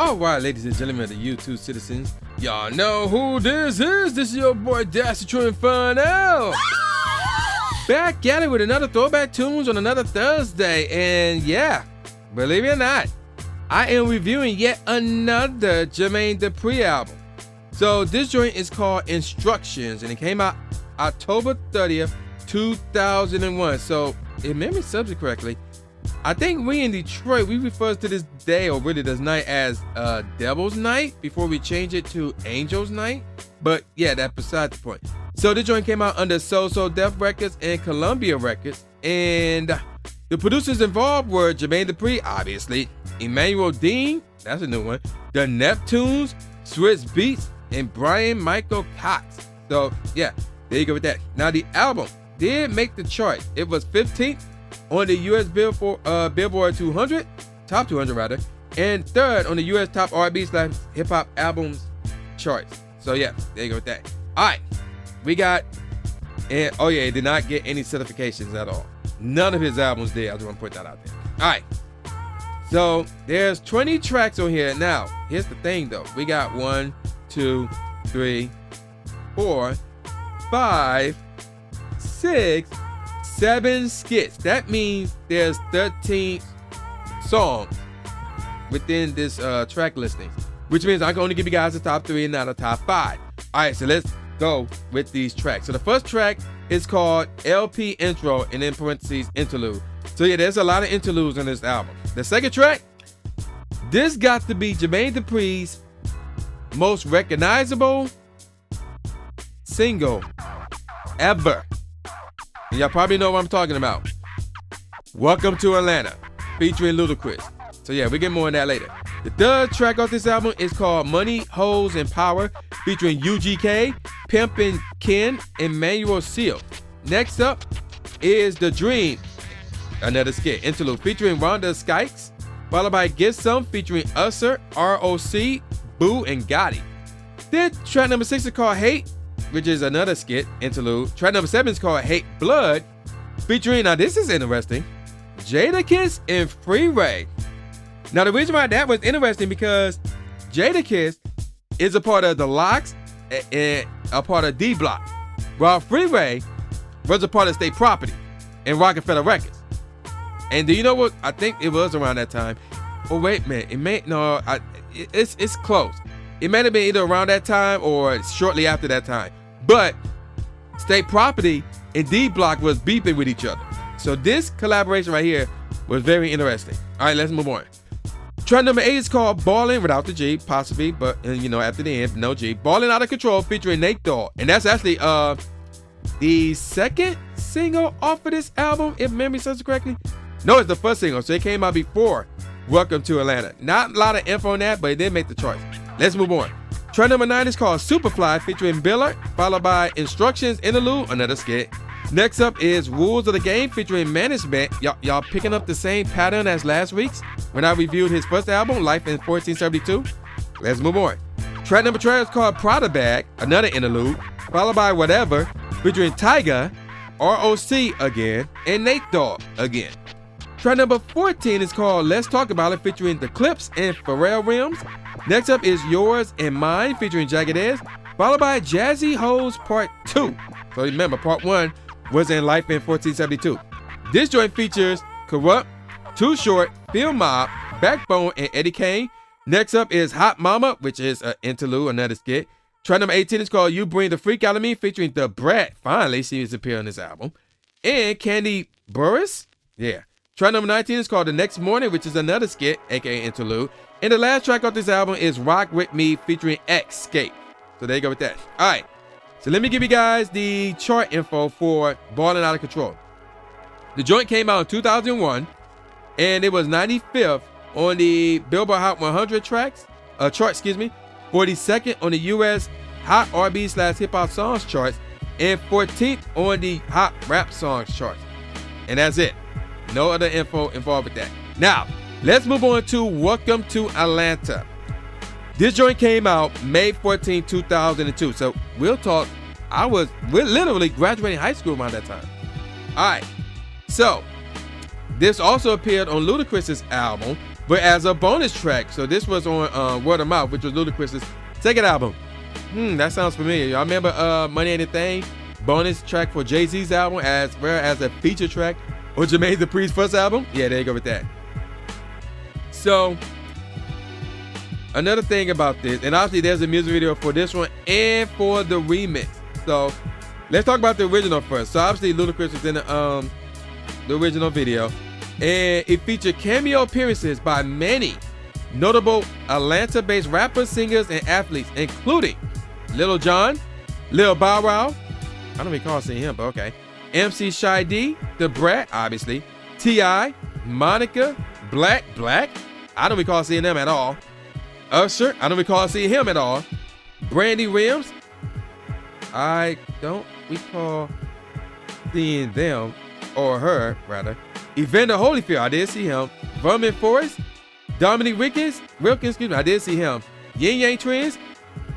All right, ladies and gentlemen of the YouTube citizens, y'all know who this is. This is your boy Dashy True Inferno. Back at it with another Throwback Tunes on another Thursday. And yeah, believe it or not, I am reviewing yet another Jermaine Dupri album. So this joint is called Instructions, and it came out October 30th, 2001. So if memory serves it correctly, I think we in Detroit, we refer to this day, or really this night, as Devil's Night before we change it to Angel's Night. But yeah, that's beside the point. So this joint came out under So Def Records and Columbia Records. And the producers involved were Jermaine Dupri, obviously, Emmanuel Dean, that's a new one, the Neptunes, Swizz Beatz, and Brian Michael Cox. So yeah, there you go with that. Now the album did make the chart. It was 15th on the US Billboard 200, top 200 rather, and third on the US top R&B/hip hop albums charts. So yeah, there you go with that. All right, we got, and oh yeah, it did not get any certifications at all. None of his albums did. I just want to put that out there. All right, so there's 20 tracks on here. Now, here's the thing though. We got 1, 2, 3, 4, 5, 6, 7 skits. That means there's 13 songs within this track listing, which means I can only give you guys the top 3 and not the top 5. All right, so let's go with these tracks. So the first track is called LP Intro, and in parentheses interlude. So yeah, there's a lot of interludes on this album. The second track, this got to be Jermaine Dupri's most recognizable single ever. And y'all probably know what I'm talking about. Welcome to Atlanta, featuring Ludacris. So yeah, we get more on that later. The third track off this album is called Money, Hoes, and Power, featuring UGK, Pimpin' Ken, and Manuel Seal. Next up is The Dream, another skit, interlude, featuring Rhonda Skikes, followed by Get Some, featuring Usher, R.O.C, Boo, and Gotti. Then track number 6 is called Hate, which is another skit, interlude. Track number 7 is called Hate Blood, featuring, now this is interesting, Jadakiss and Freeway. Now the reason why that was interesting because Jadakiss is a part of the Locks and a part of D Block, while Freeway was a part of State Property and Rockefeller Records. And do you know what? I think it was around that time. Oh wait, man, it may it's close. It might have been either around that time or shortly after that time. But State Property and D Block was beeping with each other. So this collaboration right here was very interesting. All right, let's move on. Track number 8 is called Ballin' without the G, possibly, but after the end, no G. Ballin' Out of Control, featuring Nate Dogg. And that's actually the second single off of this album, if memory serves correctly. No, it's the first single, so it came out before Welcome to Atlanta. Not a lot of info on that, but it did make the charts. Let's move on. Track number 9 is called Superfly, featuring Billard, followed by Instructions Interlude, another skit. Next up is Rules of the Game, featuring Management. Y'all picking up the same pattern as last week's when I reviewed his first album, Life in 1472. Let's move on. Track number 12 is called Prada Bag, another interlude, followed by Whatever, featuring Tyga, R.O.C again, and Nate Dogg again. Track number 14 is called Let's Talk About It, featuring The Clips and Pharrell Williams. Next up is Yours and Mine, featuring Jagged Edge, followed by Jazzy Hoes Part 2. So remember, Part 1 was in Life in 1472. This joint features Corrupt, Too Short, Phil Mob, Backbone, and Eddie Kane. Next up is Hot Mama, which is an interlude, another skit. Track number 18 is called You Bring the Freak Out of Me, featuring The Brat. Finally, she has appeared on this album. And Candy Burris. Yeah. Track number 19 is called The Next Morning, which is another skit, aka interlude. And the last track off this album is Rock With Me, featuring Escape. So there you go with that. All right. So let me give you guys the chart info for Ballin' Out of Control. The joint came out in 2001, and it was 95th on the Billboard Hot 100 chart, 42nd on the US Hot R&B/Hip Hop Songs charts, and 14th on the Hot Rap Songs charts. And that's it. No other info involved with that. Now, let's move on to Welcome to Atlanta. This joint came out May 14, 2002. So we'll talk. We're literally graduating high school around that time. All right. So this also appeared on Ludacris's album, But as a bonus track, so this was on Word of Mouth, which was Ludacris' second album. That sounds familiar. Y'all remember Money Ain't a Thing? Bonus track for Jay-Z's album as well as a feature track on Jermaine Dupri's first album? Yeah, there you go with that. So, another thing about this, and obviously there's a music video for this one and for the remix. So, let's talk about the original first. So, obviously Ludacris was in the original video, and it featured cameo appearances by many notable Atlanta-based rappers, singers, and athletes, including Lil Jon, Lil Bow Wow, I don't recall seeing him, but okay, MC Shy D, The Brat, obviously, T.I., Monica, Black, I don't recall seeing them at all, Usher, I don't recall seeing him at all, Brandy Williams, I don't recall seeing them, or her, rather, Evander Holyfield, I did see him, Vermin Forrest, Dominic Wilkins, I did see him, Yin Yang Twins,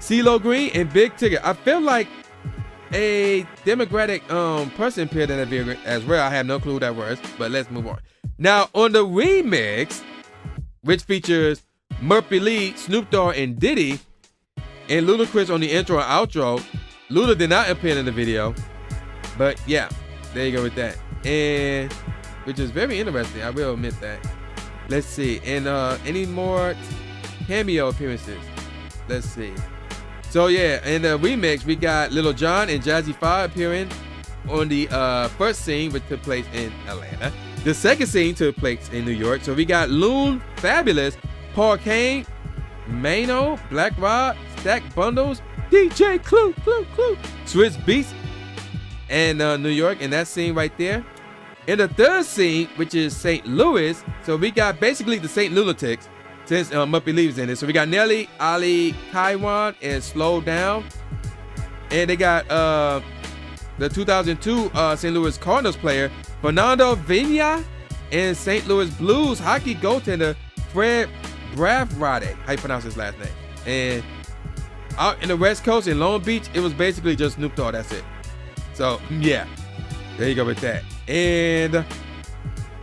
CeeLo Green, and Big Tigger. I feel like a Democratic person appeared in that video as well. I have no clue who that was, but let's move on. Now, on the remix, which features Murphy Lee, Snoop Dogg, and Diddy, and Ludacris on the intro and outro, Luda did not appear in the video, but yeah, there you go with that. And which is very interesting, I will admit that. Let's see, and any more cameo appearances? Let's see. So yeah, in the remix, we got Lil Jon and Jazzy 5 appearing on the first scene, which took place in Atlanta. The second scene took place in New York. So we got Loon, Fabulous, Paul Kane, Mano, Black Rod, Stack Bundles, DJ Clue, Swizz Beatz, and New York in that scene right there. In the third scene, which is St. Louis, so we got basically the St. Lunatics, since Murphy Lee was in it. So we got Nelly, Ali, Kaiwan, and Slow Down. And they got the 2002 St. Louis Cardinals player, Fernando Vina, and St. Louis Blues hockey goaltender, Fred Bravrade. How you pronounce his last name? And out in the West Coast, in Long Beach, it was basically just Snoop Dogg, that's it. So, yeah, there you go with that. And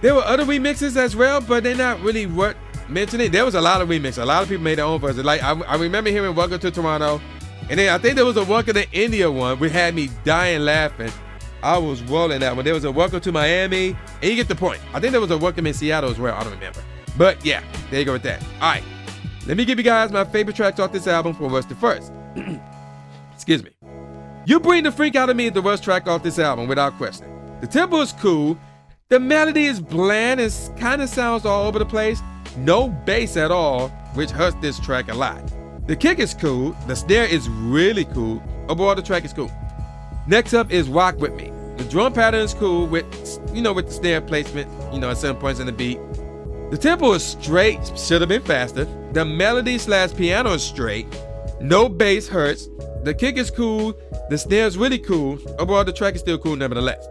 there were other remixes as well, but they're not really worth mentioning. There was a lot of remixes. A lot of people made their own versions. Like, I remember hearing Welcome to Toronto, and then I think there was a Welcome to India one, which had me dying laughing. I was rolling that one. There was a Welcome to Miami, and you get the point. I think there was a Welcome in Seattle as well. I don't remember. But yeah, there you go with that. All right, let me give you guys my favorite tracks off this album from worst to first. Excuse me. You Bring the Freak Out of Me is the worst track off this album, without question. The tempo is cool. The melody is bland and kind of sounds all over the place. No bass at all, which hurts this track a lot. The kick is cool. The snare is really cool. Overall, the track is cool. Next up is Rock With Me. The drum pattern is cool with the snare placement, at certain points in the beat. The tempo is straight, should have been faster. The melody / piano is straight. No bass hurts. The kick is cool. The snare is really cool. Overall, the track is still cool nevertheless.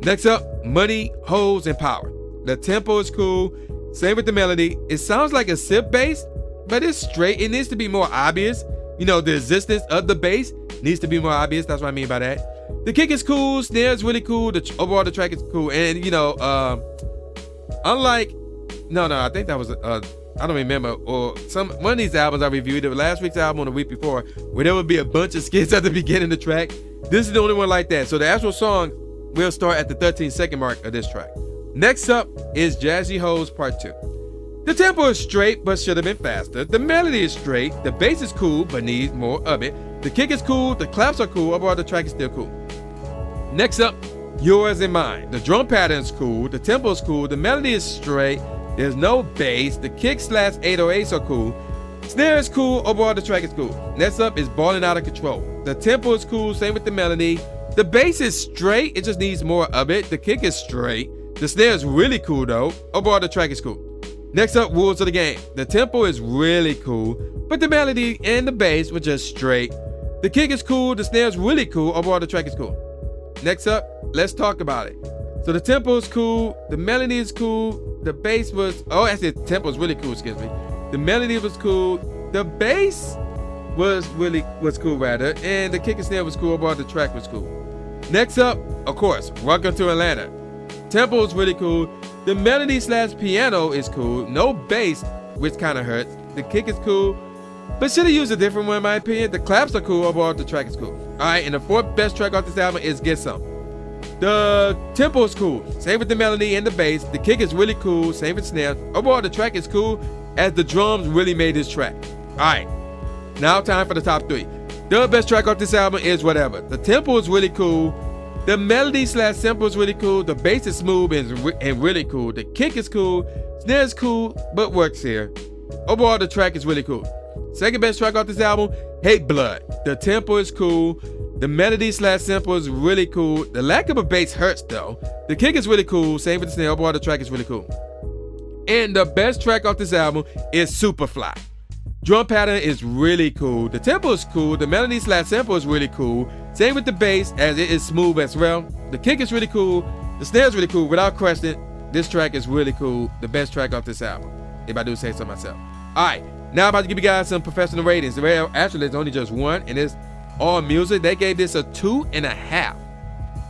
Next up, Money, Hoes, and Power. The tempo is cool. Same with the melody. It sounds like a sip bass, but it's straight. It needs to be more obvious. The existence of the bass needs to be more obvious. That's what I mean by that. The kick is cool. Snare is really cool. Overall, the track is cool. And, unlike... No, I think that was... I don't remember. Or one of these albums I reviewed, either last week's album or the week before, where there would be a bunch of skits at the beginning of the track. This is the only one like that. So the actual song will start at the 13-second mark of this track. Next up is Jazzy Hoes Part 2. The tempo is straight, but should have been faster. The melody is straight. The bass is cool, but needs more of it. The kick is cool. The claps are cool. Overall, the track is still cool. Next up, Yours and Mine. The drum pattern is cool. The tempo is cool. The melody is straight. There's no bass. The kick / 808s are cool. Snare is cool. Overall, the track is cool. Next up is Ballin' Out of Control. The tempo is cool. Same with the melody. The bass is straight. It just needs more of it. The kick is straight. The snare is really cool though. Overall, the track is cool. Next up, Rules of the Game. The tempo is really cool, but the melody and the bass were just straight. The kick is cool. The snare is really cool. Overall, the track is cool. Next up, Let's Talk About It. So the tempo is cool. The melody is cool. The bass was... Oh, actually, the tempo is really cool, excuse me. The melody was cool. The bass was cool, rather. And the kick and snare was cool. Overall, the track was cool. Next up, of course, Welcome to Atlanta. Tempo is really cool. The melody / piano is cool. No bass, which kind of hurts. The kick is cool, but should have used a different one in my opinion. The claps are cool. Overall, the track is cool. Alright, and the fourth best track off this album is Get Some. The tempo is cool. Same with the melody and the bass. The kick is really cool. Same with snares. Overall, the track is cool as the drums really made this track. Alright, now time for the top 3. The best track off this album is Whatever. The tempo is really cool. The melody / sample is really cool. The bass is smooth and really cool. The kick is cool. Snare is cool, but works here. Overall, the track is really cool. Second best track off this album, Hate Blood. The tempo is cool. The melody / sample is really cool. The lack of a bass hurts though. The kick is really cool. Same with the snare. Overall, the track is really cool. And the best track off this album is Superfly. Drum pattern is really cool. The tempo is cool. The melody / sample is really cool. Same with the bass, as it is smooth as well. The kick is really cool. The snare is really cool. Without question, this track is really cool. The best track off this album, if I do say so myself. Alright, now I'm about to give you guys some professional ratings. Well, actually, there's only just one, and it's All Music. They gave this a 2.5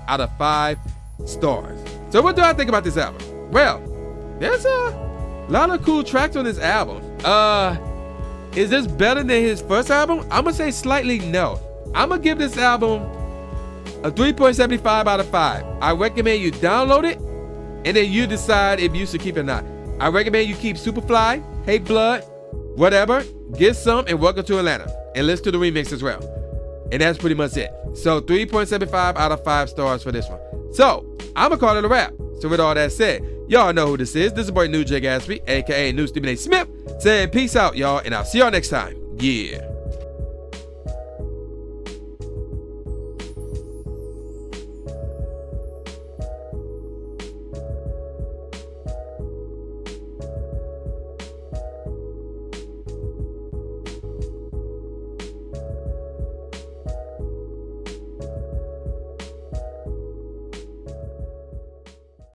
out of 5 stars. So what do I think about this album? Well, there's a lot of cool tracks on this album. Is this better than his first album? I'm gonna say slightly no. I'm gonna give this album a 3.75 out of 5. I recommend you download it, and then you decide if you should keep it or not. I recommend you keep Superfly, Hate Blood, Whatever, Get Some, and Welcome to Atlanta. And listen to the remix as well. And that's pretty much it. So 3.75 out of 5 stars for this one. So I'm gonna call it a wrap. So with all that said, y'all know who this is. This is your boy New J Gatsby, aka New Stephen A. Smith, saying peace out, y'all, and I'll see y'all next time. Yeah.